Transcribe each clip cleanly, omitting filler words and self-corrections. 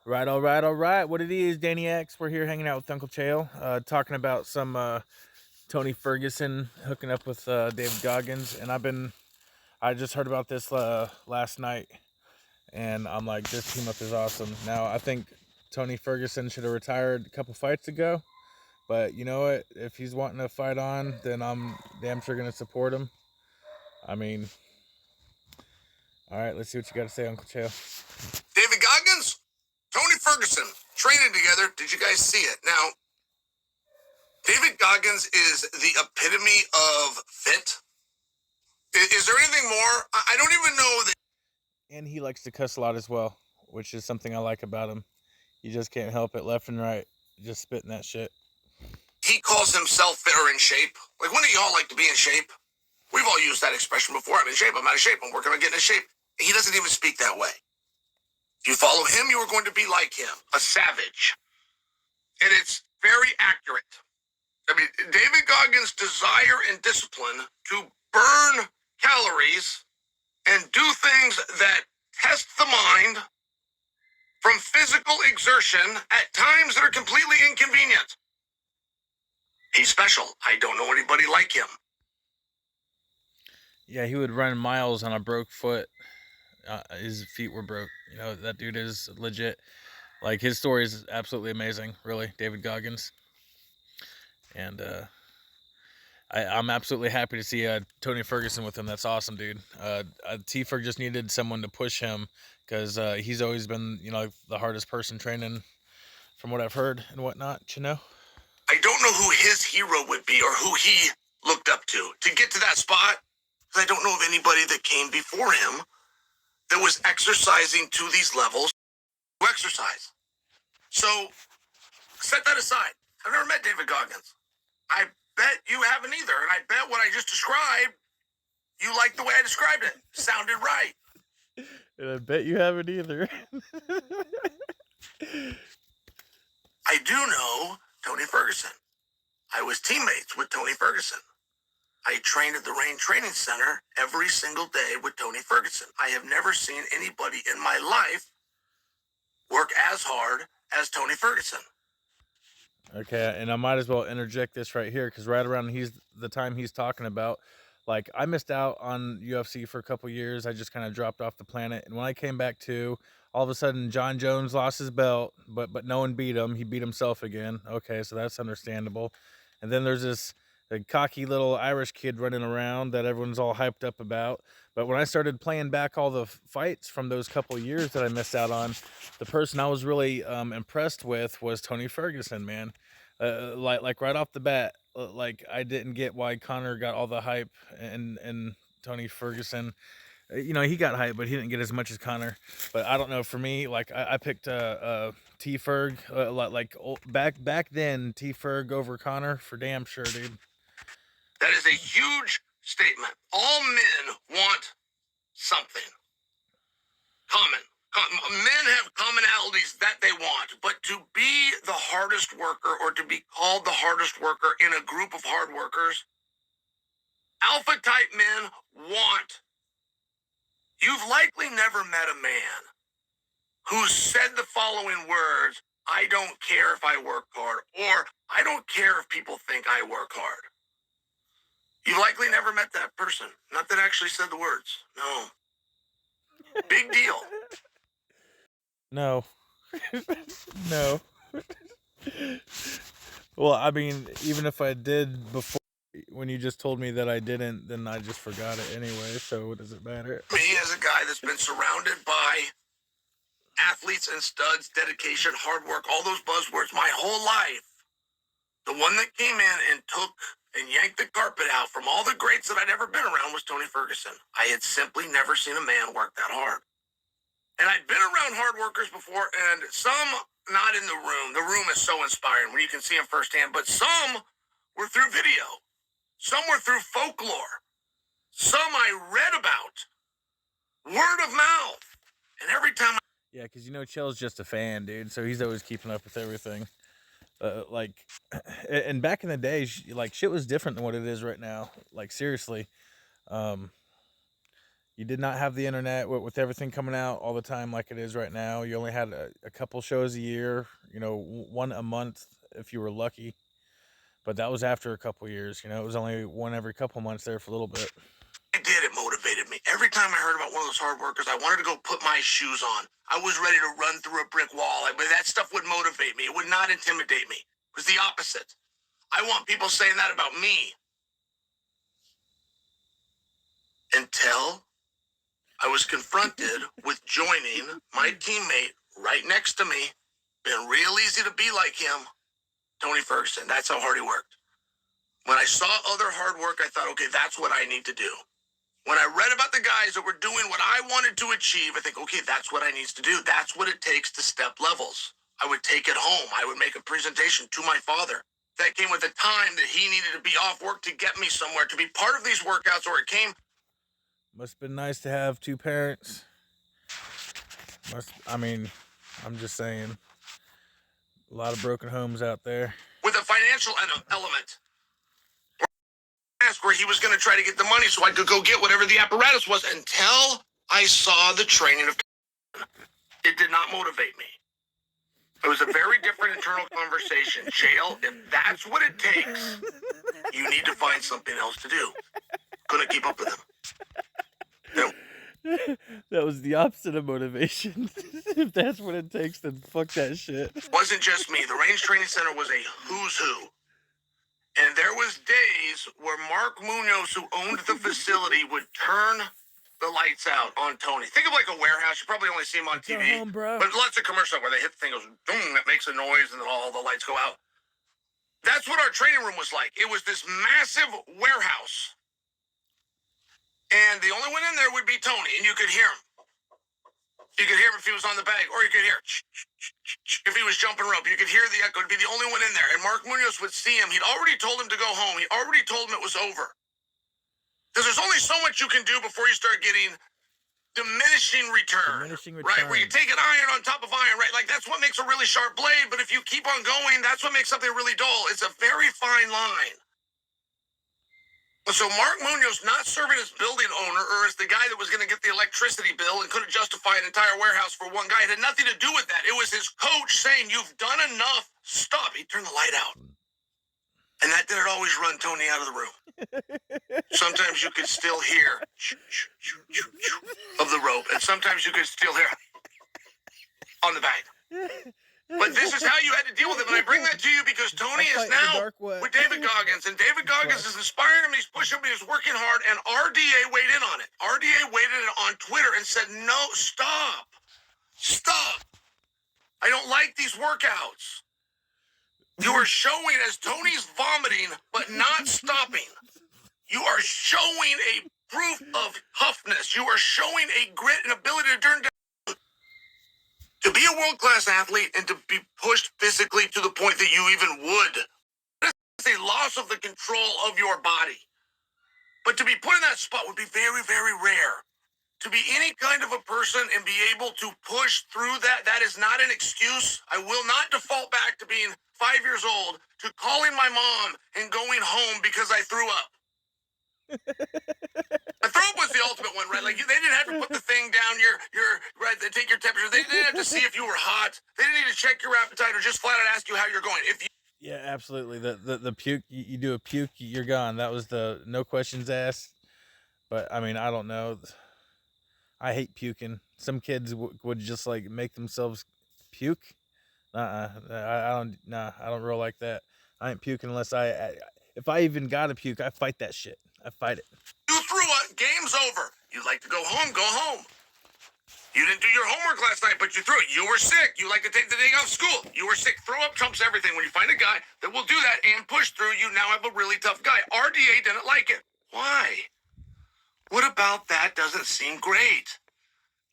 Right, all right, all right. What it is, Danny X. We're here hanging out with Uncle Chael, talking about some Tony Ferguson hooking up with David Goggins, and I just heard about this last night, and I'm like, this team up is awesome. Now, I think Tony Ferguson should have retired a couple fights ago, but you know what? If he's wanting to fight on, then I'm damn sure gonna support him. I mean, all right, let's see what you got to say, Uncle Chael. David Goggins, Tony Ferguson, training together. Did you guys see it? Now, David Goggins is the epitome of fit. Is there anything more? I don't even know that And he likes to cuss a lot as well, which is something I like about him. You just can't help it, left and right, just spitting that shit. he calls himself fit or in shape. Like, when do y'all like to be in shape? We've all used that expression before. I'm in shape. I'm out of shape. I'm working on getting in shape. He doesn't even speak that way. If you follow him, you are going to be like him, a savage. And it's very accurate. I mean, David Goggins' desire and discipline to burn calories and do things that test the mind from physical exertion at times that are completely inconvenient. He's special. I don't know anybody like him. Yeah, he would run miles on a broke foot. His feet were broke. You know, that dude is legit. Like, his story is absolutely amazing, really, David Goggins. And I'm absolutely happy to see Tony Ferguson with him. That's awesome, dude. T Ferg just needed someone to push him because he's always been, the hardest person training, from what I've heard and whatnot. You know. I don't know who his hero would be or who he looked up to get to that spot, because I don't know of anybody that came before him that was exercising to these levels to exercise. So set that aside. I've never met David Goggins. I bet you haven't either. And I bet what I just described, you like the way I described it. Sounded right. And I bet you haven't either. I do know Tony Ferguson. I was teammates with Tony Ferguson. I trained at the Rain Training Center every single day with Tony Ferguson. I have never seen anybody in my life work as hard as Tony Ferguson. Okay, and I might as well interject this right here because right around the time he's talking about, like, I missed out on UFC for a couple years. I just kind of dropped off the planet, and when I came back to, all of a sudden John Jones lost his belt, but no one beat him. He beat himself again. Okay, so that's understandable. And then there's this cocky little Irish kid running around that everyone's all hyped up about. But when I started playing back all the fights from those couple years that I missed out on, the person I was really impressed with was Tony Ferguson, man. Like right off the bat, like, I didn't get why Connor got all the hype and Tony Ferguson. He got hype, but he didn't get as much as Connor. But I don't know. For me, like, I picked T Ferg, back then, T Ferg over Connor for damn sure, dude. That is a huge statement. All men want something common. Men have commonalities that they want, but to be the hardest worker or to be called the hardest worker in a group of hard workers, alpha type men want. You've likely never met a man who said the following words: I don't care if I work hard, or I don't care if people think I work hard. You likely never met that person. Not that actually said the words. No. Big deal. No, no. Well, I mean, even if I did before, when you just told me that I didn't, then I just forgot it anyway. So what does it matter? Me, as a guy that's been surrounded by athletes and studs, dedication, hard work, all those buzzwords my whole life, the one that came in and took and yanked the carpet out from all the greats that I'd ever been around was Tony Ferguson. I had simply never seen a man work that hard. And I'd been around hard workers before, and some not in the room. The room is so inspiring when you can see them firsthand, but some were through video. Some were through folklore. Some I read about. Word of mouth. And every time Yeah, because Chael's just a fan, dude. So he's always keeping up with everything. Like, and back in the day, like, shit was different than what it is right now. Like, seriously, um, You did not have the internet with everything coming out all the time like it is right now. You only had a couple shows a year, one a month if you were lucky. But that was after a couple years. It was only one every couple months there for a little bit. It did. It motivated me. Every time I heard about one of those hard workers, I wanted to go put my shoes on. I was ready to run through a brick wall. But that stuff would motivate me. It would not intimidate me. It was the opposite. I want people saying that about me. Until I was confronted with joining my teammate right next to me. Been real easy to be like him, Tony Ferguson. That's how hard he worked. When I saw other hard work, I thought, okay, that's what I need to do. When I read about the guys that were doing what I wanted to achieve, I think, okay, that's what I need to do. That's what it takes to step levels. I would take it home. I would make a presentation to my father. That came with the time that he needed to be off work to get me somewhere, to be part of these workouts, or it came. Must have been nice to have two parents. I'm just saying. A lot of broken homes out there. With a financial element. Ask where he was going to try to get the money so I could go get whatever the apparatus was, until I saw the training of. It did not motivate me. It was a very different internal conversation. Chael, if that's what it takes, you need to find something else to do. Couldn't keep up with him. That was the opposite of motivation. If that's what it takes, then fuck that shit. It wasn't just me. The Range Training Center was a who's who. And there was days where Mark Munoz, who owned the facility, would turn the lights out on Tony. Think of like a warehouse. You probably only see him on TV. Home, bro. But lots of commercials where they hit the thing, goes, boom, that makes a noise, and then all the lights go out. That's what our training room was like. It was this massive warehouse. And the only one in there would be Tony, and you could hear him. You could hear him if he was on the bag, or you could hear if he was jumping rope. You could hear the echo. It'd be the only one in there. And Mark Munoz would see him. He'd already told him to go home. He already told him it was over. Because there's only so much you can do before you start getting diminishing return. Right? Where you take an iron on top of iron, right? Like, that's what makes a really sharp blade. But if you keep on going, that's what makes something really dull. It's a very fine line. So Mark Munoz, not serving as building owner or as the guy that was going to get the electricity bill and couldn't justify an entire warehouse for one guy, it had nothing to do with that. It was his coach saying, you've done enough, stop. He turned the light out. And that didn't always run Tony out of the room. Sometimes you could still hear of the rope, and sometimes you could still hear on the bag. But this is how you had to deal with it. And I bring that to you because Tony is now with David Goggins. And David Goggins is inspiring him. He's pushing him. He's working hard. And RDA weighed in on it. RDA weighed in on Twitter and said, no, stop. Stop. I don't like these workouts. You are showing, as Tony's vomiting, but not stopping. You are showing a proof of toughness. You are showing a grit and ability to turn down. To be a world-class athlete and to be pushed physically to the point that you even would, it's a loss of the control of your body. But to be put in that spot would be very, very rare. To be any kind of a person and be able to push through that is not an excuse. I will not default back to being 5 years old, to calling my mom and going home because I threw up. The throw up was the ultimate one, right? Like, they didn't have to put the thing down your right, they take your temperature. They didn't have to see if you were hot. They didn't need to check your appetite or just flat out ask you how you're going. Yeah, absolutely. The puke, you do a puke, you're gone. That was the no questions asked. But I mean, I don't know. I hate puking. Some kids would just like make themselves puke. I don't roll like that. I ain't puking unless if I even gotta puke, I fight that shit. I fight it. You threw up, game's over. You'd like to go home, go home. You didn't do your homework last night, but you threw it. You were sick. You like to take the day off school. You were sick. Throw up trumps everything. When you find a guy that will do that and push through, you now have a really tough guy. RDA didn't like it. Why? What about that doesn't seem great?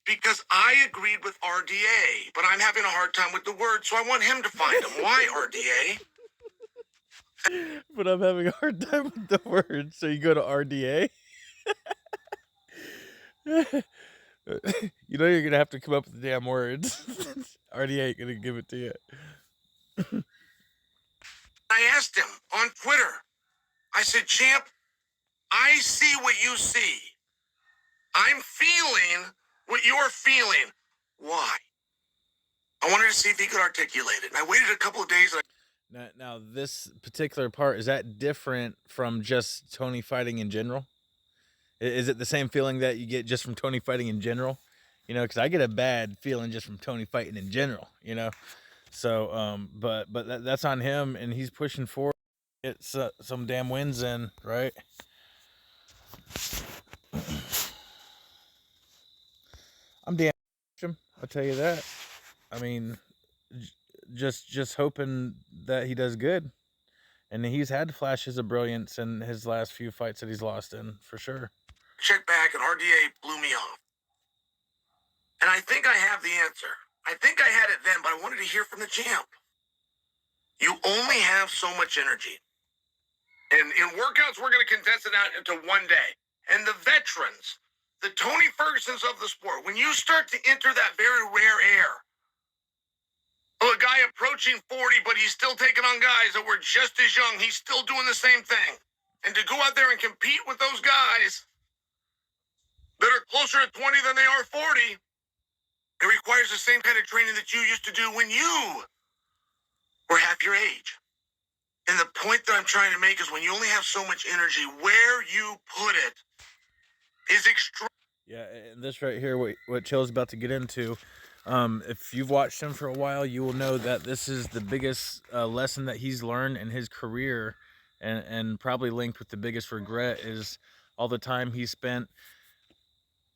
Because I agreed with RDA, but I'm having a hard time with the word, so I want him to find them. Why, RDA? But I'm having a hard time with the word, so you go to RDA? You know you're gonna have to come up with the damn words. RDA ain't gonna give it to you. I asked him on Twitter. I said, champ, I see what you see. I'm feeling what you're feeling. Why? I wanted to see if he could articulate it. And I waited a couple of days. Now, this particular part, is that different from just Tony fighting in general? Is it the same feeling that you get just from Tony fighting in general? You know, because I get a bad feeling just from Tony fighting in general. You know, so but that's on him, and he's pushing forward. Get some damn wins in, right? I'm damn him. I'll tell you that. I mean, just hoping that he does good. And he's had flashes of brilliance in his last few fights that he's lost in, for sure. Check back, and RDA blew me off. And I think I have the answer. I think I had it then, but I wanted to hear from the champ. You only have so much energy. And in workouts, we're going to condense it out into one day. And the veterans, the Tony Fergusons of the sport, when you start to enter that very rare air, a guy approaching 40, but he's still taking on guys that were just as young, he's still doing the same thing. And to go out there and compete with those guys that are closer to 20 than they are 40, it requires the same kind of training that you used to do when you were half your age. And the point that I'm trying to make is when you only have so much energy, where you put it is extreme. Yeah, and this right here, what Chill's about to get into, if you've watched him for a while, you will know that this is the biggest lesson that he's learned in his career, and probably linked with the biggest regret is all the time he spent,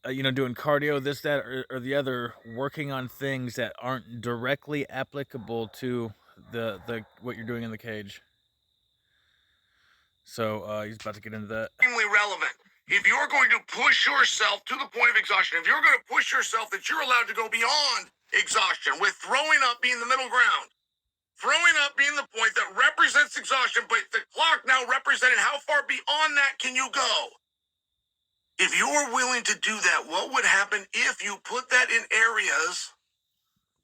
you know, doing cardio, this, that, or the other, working on things that aren't directly applicable to the what you're doing in the cage. So he's about to get into that. Extremely relevant. If you're going to push yourself to the point of exhaustion, if you're going to push yourself that you're allowed to go beyond exhaustion, with throwing up being the middle ground, throwing up being the point that represents exhaustion, but the clock now representing how far beyond that can you go. If you're willing to do that, what would happen if you put that in areas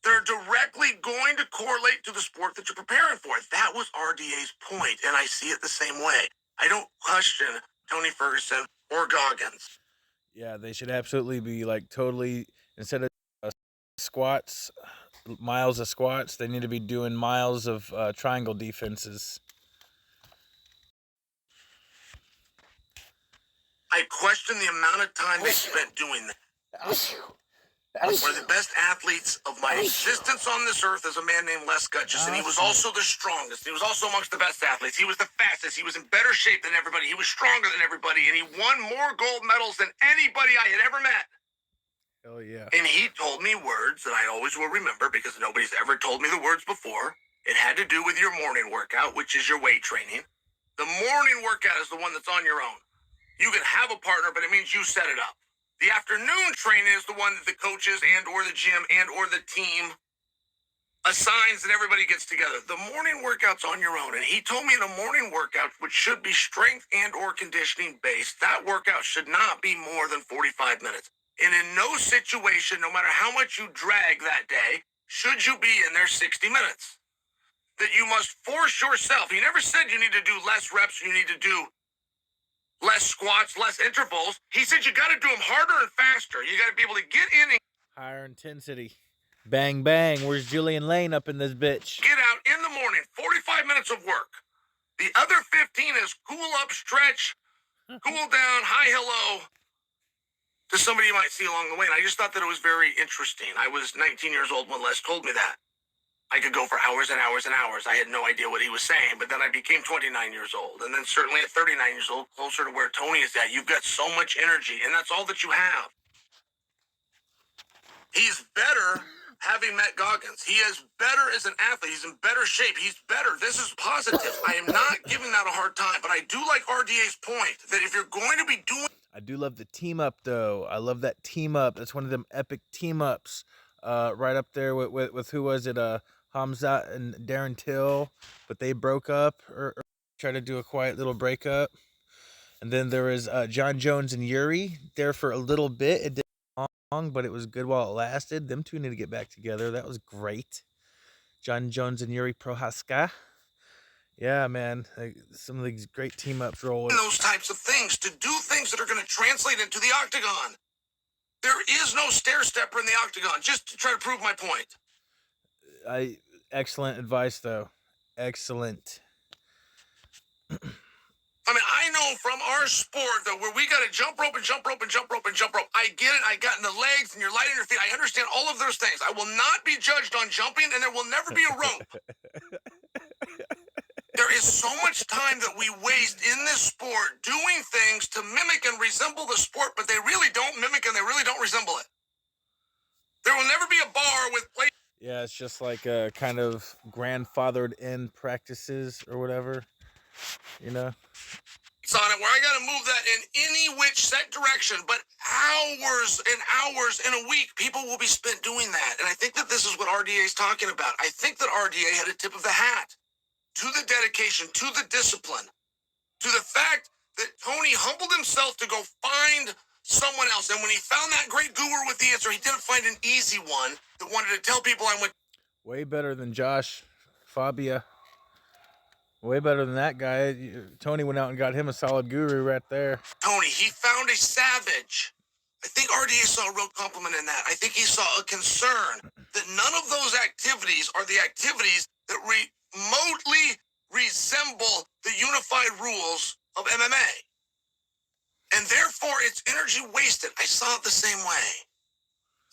that are directly going to correlate to the sport that you're preparing for? That was RDA's point, and I see it the same way. I don't question Tony Ferguson or Goggins. Yeah, they should absolutely be like totally, instead of squats, miles of squats, they need to be doing miles of triangle defenses. I question the amount of time they spent doing that. One of the best athletes of my existence on this earth is a man named Les Gutchison. He was also the strongest. He was also amongst the best athletes. He was the fastest. He was in better shape than everybody. He was stronger than everybody. And he won more gold medals than anybody I had ever met. Hell yeah. And he told me words that I always will remember because nobody's ever told me the words before. It had to do with your morning workout, which is your weight training. The morning workout is the one that's on your own. You can have a partner, but it means you set it up. The afternoon training is the one that the coaches and or the gym and or the team assigns and everybody gets together. The morning workout's on your own. And he told me in a morning workout, which should be strength and or conditioning based, that workout should not be more than 45 minutes. And in no situation, no matter how much you drag that day, should you be in there 60 minutes. That you must force yourself. He never said you need to do less reps, you need to do less squats, less intervals. He said you got to do them harder and faster. You got to be able to get in and higher intensity. Bang, bang. Where's Julian Lane up in this bitch? get out in the morning. 45 minutes of work. The other 15 is cool up, stretch, cool down, hi, hello to somebody you might see along the way. And I just thought that it was very interesting. I was 19 years old when Les told me that. I could go for hours and hours and hours. I had no idea what he was saying, but then I became 29 years old. And then certainly at 39 years old, closer to where Tony is at, you've got so much energy, and that's all that you have. He's better having met Goggins. He is better as an athlete. He's in better shape. He's better. This is positive. I am not giving that a hard time, but I do like RDA's point that if you're going to be doing... I do love the team up, though. I love that team up. That's one of them epic team ups. Right up there with who was it? Hamzat and Darren Till, but they broke up or tried to do a quiet little breakup. And then there was John Jones and Yuri there for a little bit. It didn't long, but it was good while it lasted. Them two need to get back together. That was great. John Jones and Yuri Prohaska. Yeah, man. Like, some of these great team ups rolling. those types of things, to do things that are going to translate into the octagon. There is no stair stepper in the octagon. Just to try to prove my point. Excellent advice, though. Excellent. I mean, I know from our sport that where we got to jump rope and jump rope and jump rope and jump rope. I get it. I got in the legs and you're light on your feet. I understand all of those things. I will not be judged on jumping, and there will never be a rope. There is so much time that we waste in this sport doing things to mimic and resemble the sport, but they really don't mimic and they really don't resemble it. There will never be a bar with play. Yeah, it's just like kind of grandfathered in practices or whatever, you know? On it where I got to move that in any which set direction, but hours and hours in a week, people will be spent doing that. And I think that this is what RDA is talking about. I think that RDA had a tip of the hat to the dedication, to the discipline, to the fact that Tony humbled himself to go find someone else. And when he found that great guru with the answer, he didn't find an easy one that wanted to tell people I went. Way better than Josh Fabia. Way better than that guy. Tony went out and got him a solid guru right there. Tony, he found a savage. I think RDA saw a real compliment in that. I think he saw a concern that none of those activities are the activities that remotely resemble the unified rules of MMA. And therefore, it's energy wasted. I saw it the same way.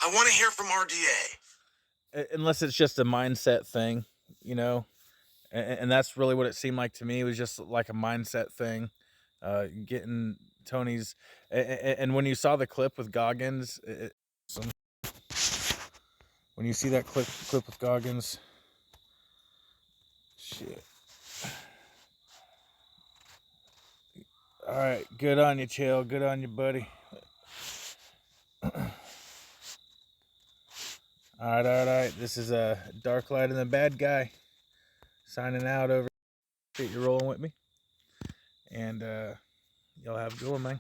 I want to hear from RDA. Unless it's just a mindset thing, you know? And that's really what it seemed like to me. It was just like a mindset thing, getting Tony's. And when you saw the clip with Goggins, when you see that clip with Goggins, shit. All right, good on you, Chael. Good on you, buddy. All right. This is a Dark Light and the Bad Guy. Signing out over. You're rolling with me. And y'all have a good one, man.